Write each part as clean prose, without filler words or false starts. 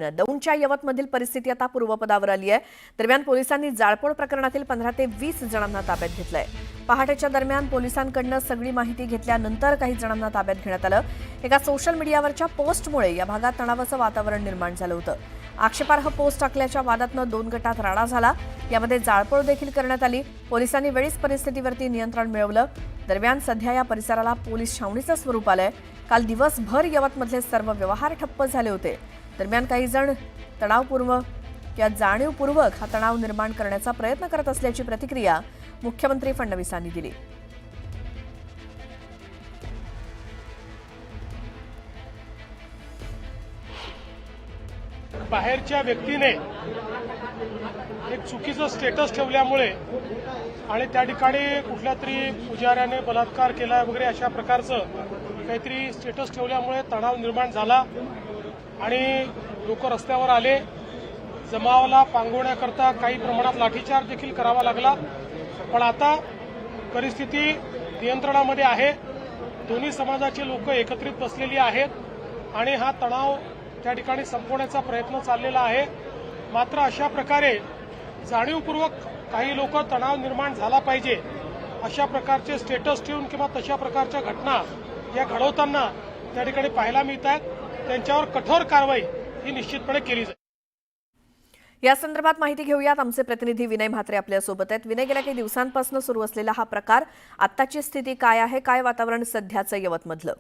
दौंडच्या यवतमधील परिस्थिती आता पूर्वपदावर आली आहे। दरम्यान पोलिसांनी जाळपोळ प्रकरणातील 15 ते 20 जणांना ताब्यात घेतलंय। पहाटेच्या दरम्यान पोलिसांकडून सगळी माहिती घेतल्यानंतर काही जणांना ताब्यात घेण्यात आलं। एका सोशल मीडियावरच्या पोस्टमुळे या भागात तणावाचं वातावरण निर्माण झालं होतं। आक्षेपार्ह पोस्ट टाकल्याच्या वादातनं 2 गटात राडा झाला। यामध्ये जाळपोळ देखील करण्यात आली। पोलिसांनी वेळीच परिस्थितीवरती नियंत्रण मिळवलं। दरम्यान सध्या या परिसराला पोलीस छावणीचं स्वरूप आलंय। काल दिवसभर यवतमधले सर्व व्यवहार ठप्प झाले होते। दरम्यान काही जण तणावपूर्वक किंवा जाणीवपूर्वक हा तणाव निर्माण करण्याचा प्रयत्न करत असल्याची प्रतिक्रिया मुख्यमंत्री फडणवीसांनी दिली। बाहेरच्या व्यक्तीने एक चुकीचं स्टेटस ठेवल्यामुळे आणि त्या ठिकाणी कुठल्या तरी पुजाऱ्याने बलात्कार केला वगैरे अशा प्रकारचं काहीतरी स्टेटस ठेवल्यामुळे तणाव निर्माण झाला आणि लोक रस्त्यावर आले। जमावाला पांगवण्याकरता काही प्रमाणात लाठीचार्ज देखील करावा लागला, पण आता परिस्थिती नियंत्रणामध्ये आहे। दोन्ही समाजाचे लोक एकत्रित बसलेली आहेत आणि हा तणाव त्या ठिकाणी संपवण्याचा प्रयत्न चाललेला आहे। मात्र अशा प्रकारे जाणीवपूर्वक काही लोक तणाव निर्माण झाला पाहिजे अशा प्रकारचे स्टेटस ठेवून किंवा तशा प्रकारच्या घटना या घडवताना त्या ठिकाणी पाहायला मिळत आहेत। त्यांच्यावर कठोर कारवाई ही निश्चितपणे केली जाईल। या संदर्भात माहिती घेऊयात। आमचे प्रतिनिधी विनय म्हात्रे आपल्या सोबत आहेत। विनय, गेल्या काही दिवसांपासून सुरू असलेला हा प्रकार, आत्ताची स्थिती काय आहे? काय वातावरण सध्याचं यवतमधलं?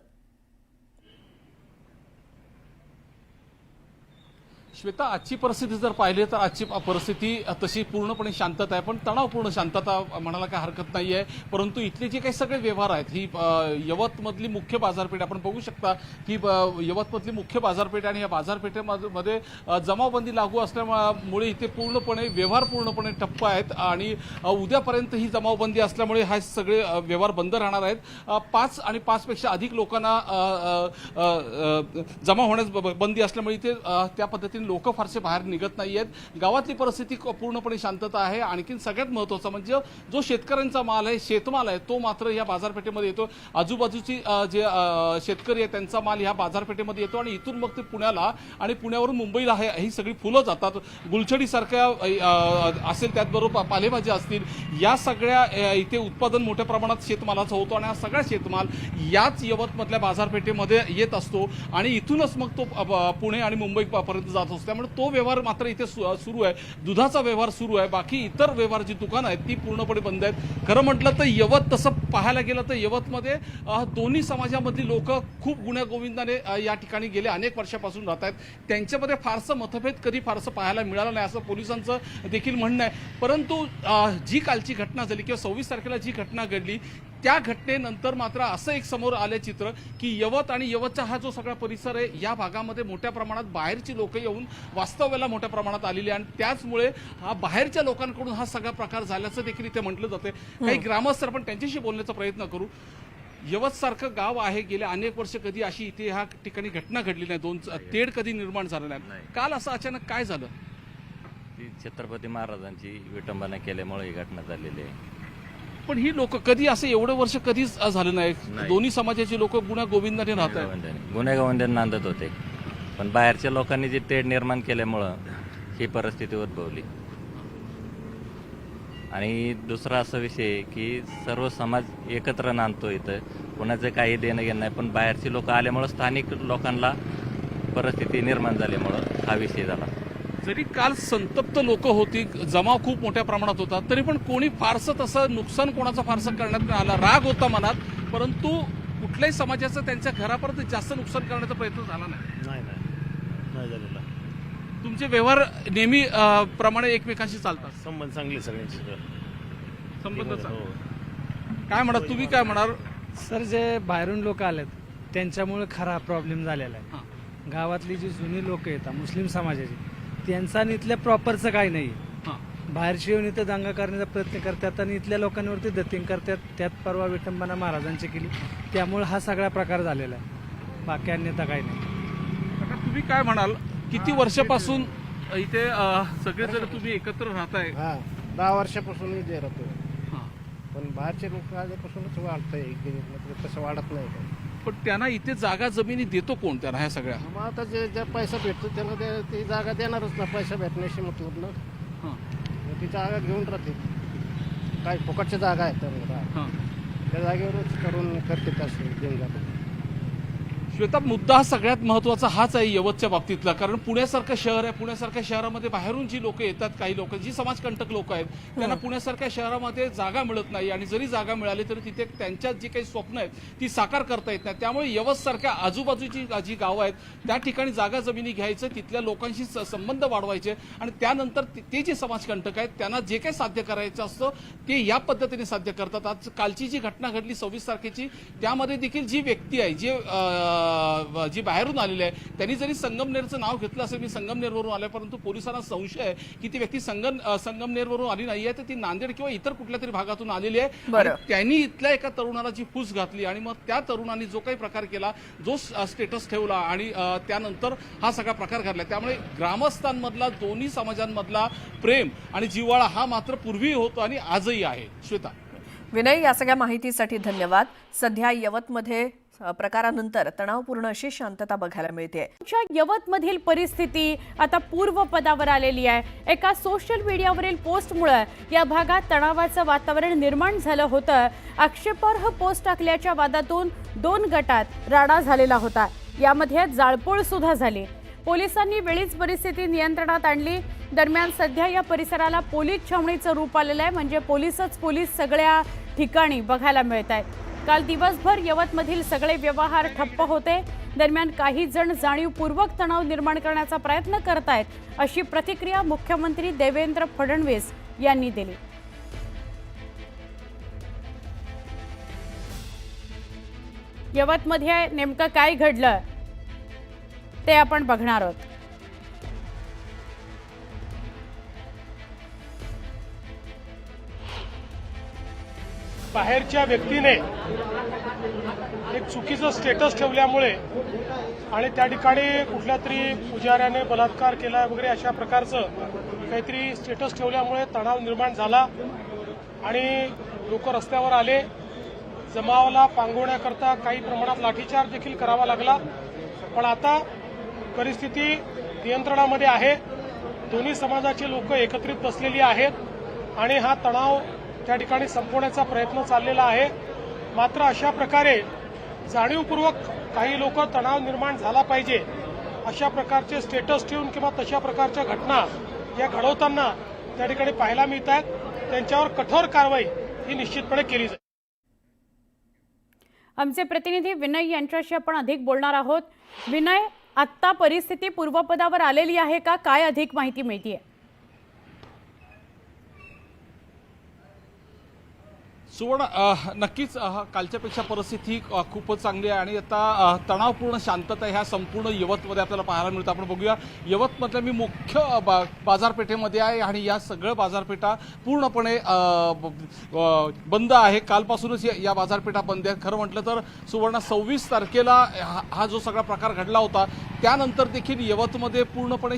श्वेता, आजची परिस्थिती जर पाहिली तर आजची परिस्थिती तशी पूर्णपणे शांतता आहे, पण तणावपूर्ण शांतता म्हणायला काय हरकत नाही आहे। परंतु इथले जे काही सगळे व्यवहार आहेत, ही यवतमधली मुख्य बाजारपेठ आपण बघू शकता की यवतमधली मुख्य बाजारपेठ आणि या बाजारपेठेमध्ये जमावबंदी लागू असल्यामुळे इथे पूर्णपणे व्यवहार पूर्णपणे ठप्प आहेत आणि उद्यापर्यंत ही जमावबंदी असल्यामुळे हा सगळे व्यवहार बंद राहणार आहेत। 5 आणि 5 पेक्षा अधिक लोकांना जमा होण्यास बंदी असल्यामुळे इथे त्या पद्धतीने लोक फारसे बाहेर निघत नाहीयेत। गावातली परिस्थिती पूर्णपणे शांतता आहे। आणखीन सगळ्यात महत्त्वाचं म्हणजे जो शेतकऱ्यांचा माल आहे, शेतमाल आहे, तो मात्र या बाजारपेठेमध्ये येतो। आजूबाजूची जे शेतकरी आहे त्यांचा माल या बाजारपेठेमध्ये येतो आणि इथून मग ते पुण्याला आणि पुण्यावरून मुंबईला ही सगळी फुलं जातात। गुलछडीसारख्या असेल, त्याचबरोबर पालेभाज्या असतील, या सगळ्या इथे उत्पादन मोठ्या प्रमाणात शेतमालाचं होतो आणि हा सगळा शेतमाल याच यवतमधल्या बाजारपेठेमध्ये येत असतो आणि इथूनच मग तो पुणे आणि मुंबईपर्यंत जात असतो। त्यामुळे तो व्यवहार मात्र इथे सुरू आहे। दुधाचा व्यवहार सुरू आहे। बाकी इतर व्यवहार जी दुकानं आहेत ती पूर्णपणे बंद आहेत। खरं म्हटलं तर यवत तसं पाहायला गेलं तर यवतमध्ये दोन्ही समाजामधली लोक खूप गुण्यागोविंदाने या ठिकाणी गेले अनेक वर्षापासून राहत आहेत। त्यांच्यामध्ये फारसं मतभेद कधी फारसं पाहायला मिळालं नाही असं पोलिसांचं देखील म्हणणं आहे। परंतु जी कालची घटना झाली किंवा 26 तारखेला जी घटना घडली त्या घटनेनंतर मात्र असं एक समोर आलं चित्र की यवत आणि यवतचा हा जो सगळा परिसर आहे या भागामध्ये मोठ्या प्रमाणात बाहेरची लोक येऊन वास्तव्याला मोठ्या प्रमाणात आलेली आणि त्याचमुळे हा बाहेरच्या लोकांकडून हा सगळा प्रकार झाल्याचं देखील इथे म्हटलं जाते। काही ग्रामस्थ आपण त्यांच्याशी बोलण्याचा प्रयत्न करू। यवत सारखं गाव आहे, गेले अनेक वर्ष कधी अशी इथे ह्या ठिकाणी घटना घडली नाही, दोन तेढ कधी निर्माण झालं नाही। काल असं अचानक काय झालं? छत्रपती महाराजांची विटंबना केल्यामुळे ही घटना झालेली आहे। पण ही लोक कधी असं एवढं वर्ष कधीच झालं नाही। दोन्ही समाजाचे लोक गुण्या गोविंदाने राहत आहेत, गुन्हेगावांनी नांदत होते, पण बाहेरच्या लोकांनी जी तेढ निर्माण केल्यामुळं ही परिस्थिती उद्भवली। आणि दुसरा असा विषय की सर्व समाज एकत्र नांदतो इथं, कोणाचं काही देणं घेणं नाही, पण बाहेरची लोक आल्यामुळं स्थानिक लोकांना परिस्थिती निर्माण झाल्यामुळं हा विषय झाला। जरी काल संतप्त लोक होती, जमाव खूप मोठ्या प्रमाणात होता, तरी पण कोणी फारसं तसं नुकसान कोणाचं फारसं करण्यात नाही आला। राग होता मनात, परंतु कुठल्याही समाजाचं त्यांच्या घरापर्यंत जास्त नुकसान करण्याचा प्रयत्न झाला नाही झालेला। तुमचे व्यवहार नेहमी प्रमाणे एकमेकांशी चालतात, संबंध चांगले सगळ्यांचे संबंध काय म्हणा, तुम्ही काय म्हणाल? सर, जे बाहेरून लोक आलेत त्यांच्यामुळे खरा प्रॉब्लेम झालेला आहे। गावातली जी जुनी लोक आहेत मुस्लिम समाजाची, त्यांचा आणि इथल्या प्रॉपरचं काही नाही। बाहेरची येऊन इथं दंगा करण्याचा प्रयत्न करतात आणि इथल्या लोकांवरती दत्तिंग करतात। त्यात परवा विटंबना महाराजांची केली, त्यामुळे हा सगळा प्रकार झालेला आहे। बाकी अन्यथा काही नाही। तुम्ही काय म्हणाल? किती वर्षापासून इथे सगळेजण तुम्ही एकत्र राहताय? 10 वर्षापासून मी इथे राहतो, पण बाहेरचे लोक आल्यापासूनच वाढतंय, तसं वाढत नाही। पण त्यांना इथे जागा जमिनी देतो कोण त्यांना ह्या सगळ्या? मग आता जे पैसा भेटतो त्यांना ती जागा देणारच ना, पैसा भेटण्याशी मतलब ना. हां मग ती जागा घेऊन राहते. काही फुकटच्या जागा आहेत त्यांना, हां. त्या जागेवरच करते तसं देऊन जातात. श्वेता, मुद्दा हा सगळ्यात महत्त्वाचा हाच आहे यवतच्या बाबतीतला, कारण पुण्यासारखं शहर आहे. पुण्यासारख्या शहरामध्ये बाहेरून जी लोक येतात, काही लोक जी समाजकंटक लोक आहेत, त्यांना पुण्यासारख्या शहरामध्ये जागा मिळत नाही, आणि जरी जागा मिळाली तरी तिथे त्यांच्यात जी काही स्वप्न आहेत ती साकार करता येत नाही. त्यामुळे यवतसारख्या आजूबाजूची जी गावं आहेत त्या ठिकाणी जागा जमिनी घ्यायचं, तिथल्या लोकांशी संबंध वाढवायचे, आणि त्यानंतर ते जे समाजकंटक आहेत त्यांना जे काही साध्य करायचं असतं ते या पद्धतीने साध्य करतात. आज कालची जी घटना घडली 26 तारखेची, त्यामध्ये देखील जी व्यक्ती आहे जी बाहेरून आलेली आहे, त्यांनी जरी संगमनेरचं नाव घेतलं असेल, मी संगमनेरवरून आलोय, परंतु पोलिसांना संशय आहे की ती व्यक्ती संगमनेरवरून आली नाहीये, तर ती नांदेड किंवा इतर कुठल्या तरी भागातून आलेली आहे. आणि त्यांनी इथल्या एका तरुणाला जी फूस घातली, आणि मग त्या तरुणाने जो काही प्रकार केला, जो स्टेटस ठेवला, आणि त्यानंतर हा सगळा प्रकार घडला. त्यामुळे ग्रामस्थांमधला, दोन्ही समाजांमधला प्रेम आणि जिव्हाळा हा मात्र पूर्वी होतो आणि आजही आहे. श्वेता. विनय, या सगळ्या माहितीसाठी धन्यवाद. सध्या यवतमध्ये प्रकारानंतर तणावपूर्ण अशी शांतता बघायला मिळते. यवतमधील परिस्थिती आता पूर्वपदावर आलेली आहे. एका सोशल मीडियावरील पोस्टमुळे या भागात तणावाचं वातावरण निर्माण झालं होतं. आक्षेपार्ह पोस्ट टाकल्याच्या वादातून 2 गटात राडा झालेला होता. यामध्ये जाळपोळ सुद्धा झाली. पोलिसांनी वेळीच परिस्थिती नियंत्रणात आणली. दरम्यान सध्या या परिसराला पोलीस छावणीचं रूप आलेलं आहे, म्हणजे पोलीस सगळ्या ठिकाणी बघायला मिळत आहेत. काल दिवसभर यवतमधील सगळे व्यवहार ठप्प होते. दरम्यान काही जण जाणीवपूर्वक तणाव निर्माण करण्याचा प्रयत्न करतायत, अशी प्रतिक्रिया मुख्यमंत्री देवेंद्र फडणवीस यांनी दिली. यवतमध्ये नेमकं काय घडलं ते आपण बघणार आहोत. बाहेरच्या व्यक्तीने एक चुकीचं स्टेटस ठेवल्यामुळे आणि त्या ठिकाणी कुठल्या तरी पुजाऱ्याने बलात्कार केला वगैरे अशा प्रकारचं काहीतरी स्टेटस ठेवल्यामुळे तणाव निर्माण झाला आणि लोक रस्त्यावर आले. जमावाला पांगवण्याकरता काही प्रमाणात लाठीचार्ज देखील करावा लागला. पण आता परिस्थिती नियंत्रणामध्ये आहे. दोन्ही समाजाचे लोक एकत्रित बसलेली आहेत आणि हा तणाव त्या ठिकाणी संपवण्याचा प्रयत्न चाललेला आहे. मात्र अशा प्रकारे जाणीवपूर्वक काही लोक तणाव निर्माण झाला पाहिजे अशा प्रकारचे स्टेटस ठेवून किंवा तशा प्रकारच्या घटना या घडवताना त्या ठिकाणी पाहायला मिळत आहेत. त्यांच्यावर कठोर कारवाई ही निश्चितपणे केली जाईल. आमचे प्रतिनिधी विनय यांच्याशी आपण अधिक बोलणार आहोत. विनय, आत्ता परिस्थिती पूर्वपदावर आलेली आहे का? काय अधिक माहिती मिळतीये? सुवर्ण, नक्कीच कालच्यापेक्षा परिस्थिती खूपच चांगली आहे आणि आता तणावपूर्ण शांतता ह्या संपूर्ण यवतमध्ये आपल्याला पाहायला मिळतं. आपण बघूया, यवतमधल्या मी मुख्य बाजारपेठेमध्ये आहे आणि या सगळ्या बाजारपेठा पूर्णपणे बंद आहे. कालपासूनच या बाजारपेठा बंद आहेत. खरं म्हटलं तर सुवर्ण, 26 तारखेला हा जो सगळा प्रकार घडला होता त्यानंतर देखील यवतमध्ये पूर्णपणे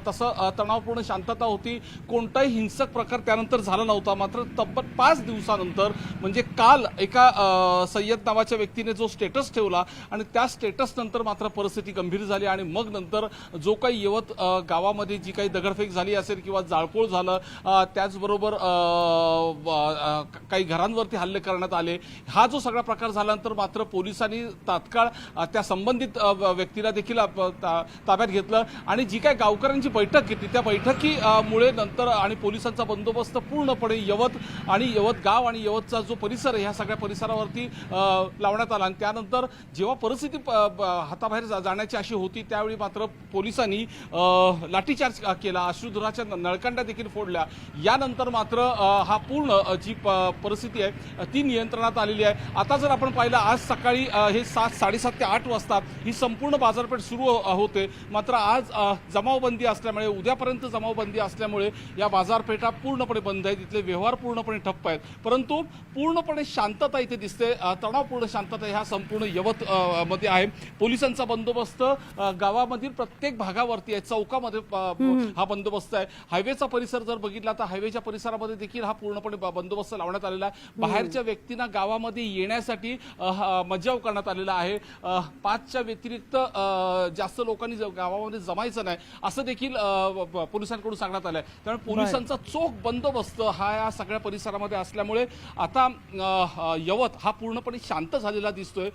तसं तणावपूर्ण शांतता होती. कोणताही हिंसक प्रकार त्यानंतर झाला नव्हता. मात्र तब्बल 5 दिवसानंतर, म्हणजे काल एका सय्यद नावाच्या व्यक्तीने जो स्टेटस ठेवला आणि त्या स्टेटस नंतर मात्र परिस्थिती गंभीर झाली आणि मग नंतर जो काही यवत गावामध्ये जी काही दगडफेक झाली असेल किंवा जाळपोळ झालं, त्याचबरोबर काही घरांवरती हल्ले करण्यात आले. हा जो सगळा प्रकार झाल्यानंतर मात्र पोलिसांनी तात्काळ त्या संबंधित व्यक्तीला देखील ताब्यात घेतलं आणि जी काही गावकऱ्यांची बैठक घेतली त्या बैठकीमुळे नंतर आणि पोलिसांचा बंदोबस्त पूर्णपणे यवत आणि यवत गाव आणि यवतचा जो परिसर आहे ह्या सगळ्या परिसरावरती लावण्यात आला. आणि त्यानंतर जेव्हा परिस्थिती हाताबाहेर जाण्याची अशी होती त्यावेळी मात्र पोलिसांनी लाठीचार्ज केला, अश्रुधुराच्या नळकांड्या देखील फोडल्या. यानंतर मात्र हा पूर्ण जी परिस्थिती आहे ती नियंत्रणात आलेली आहे. आता जर आपण पाहिलं, आज सकाळी हे 7:30 ते 8 वाजता ही संपूर्ण बाजारपेठ सुरू होते. मात्र आज जमावबंदी असल्यामुळे, उद्यापर्यंत जमावबंदी असल्यामुळे या बाजारपेठा पूर्णपणे बंद आहेत. तिथले व्यवहार पूर्णपणे ठप्प आहेत. परंतु पूर्णपणे शांतता इथे दिसते, तणावपूर्ण शांतता ह्या संपूर्ण यवत मध्ये आहे. पोलिसांचा बंदोबस्त गावामधील प्रत्येक भागावरती आहे, चौकामध्ये हा बंदोबस्त आहे. हायवेचा परिसर जर बघितला तर हायवेच्या परिसरामध्ये देखील हा पूर्णपणे बंदोबस्त लावण्यात आलेला आहे. बाहेरच्या व्यक्तींना गावामध्ये येण्यासाठी मज्जाव करण्यात आलेला आहे. 5च्या व्यतिरिक्त जास्त लोकांनी गावामध्ये जमायचं नाही असं देखील पोलिसांकडून सांगण्यात आलंय. त्यामुळे पोलिसांचा चोख बंदोबस्त हा या सगळ्या परिसरामध्ये असल्यामुळे आता यवत हा पूर्णपणे शांत झालेला दिसतोय.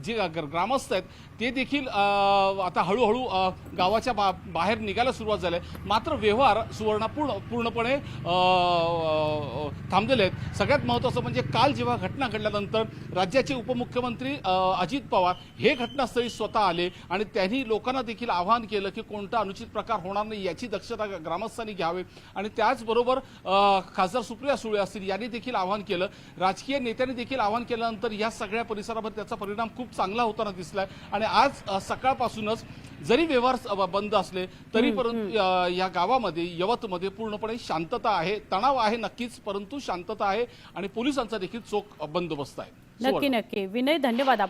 जे ग्रामस्थ आहेत ते देखील आता हळूहळू गावाच्या बाहेर निघायला सुरुवात झाली आहे. मात्र व्यवहार सुवर्ण पूर्णपणे थांबलेले आहेत. सगळ्यात महत्त्वाचं म्हणजे काल जेव्हा घटना घडल्यानंतर राज्याचे उपमुख्यमंत्री अजित पवार हे घटनास्थळी स्वतः आले आणि त्यांनी लोकांना देखील आवाहन केलं की कोणता अनुचित प्रकार होणार नाही याची दक्षता ग्रामस्थांनी घ्यावी. आणि त्याचबरोबर खासदार सुप्रिया सुळे असतील यांनी देखील आवाहन केलं. राजकीय नेत्यांनी देखील आवाहन केल्यानंतर या सगळ्या परिसरामध्ये त्याचा परिणाम खूप चांगला होताना दिसलाय. आणि आज सकाळपासूनच जरी व्यवहार बंद असले तरी परंतु या गावामध्ये यवतमध्ये पूर्णपणे शांतता आहे. तणाव आहे नक्कीच, परंतु शांतता आहे आणि पोलिसांचा देखील चोख बंदोबस्त आहे. नक्की नक्की विनय, धन्यवाद.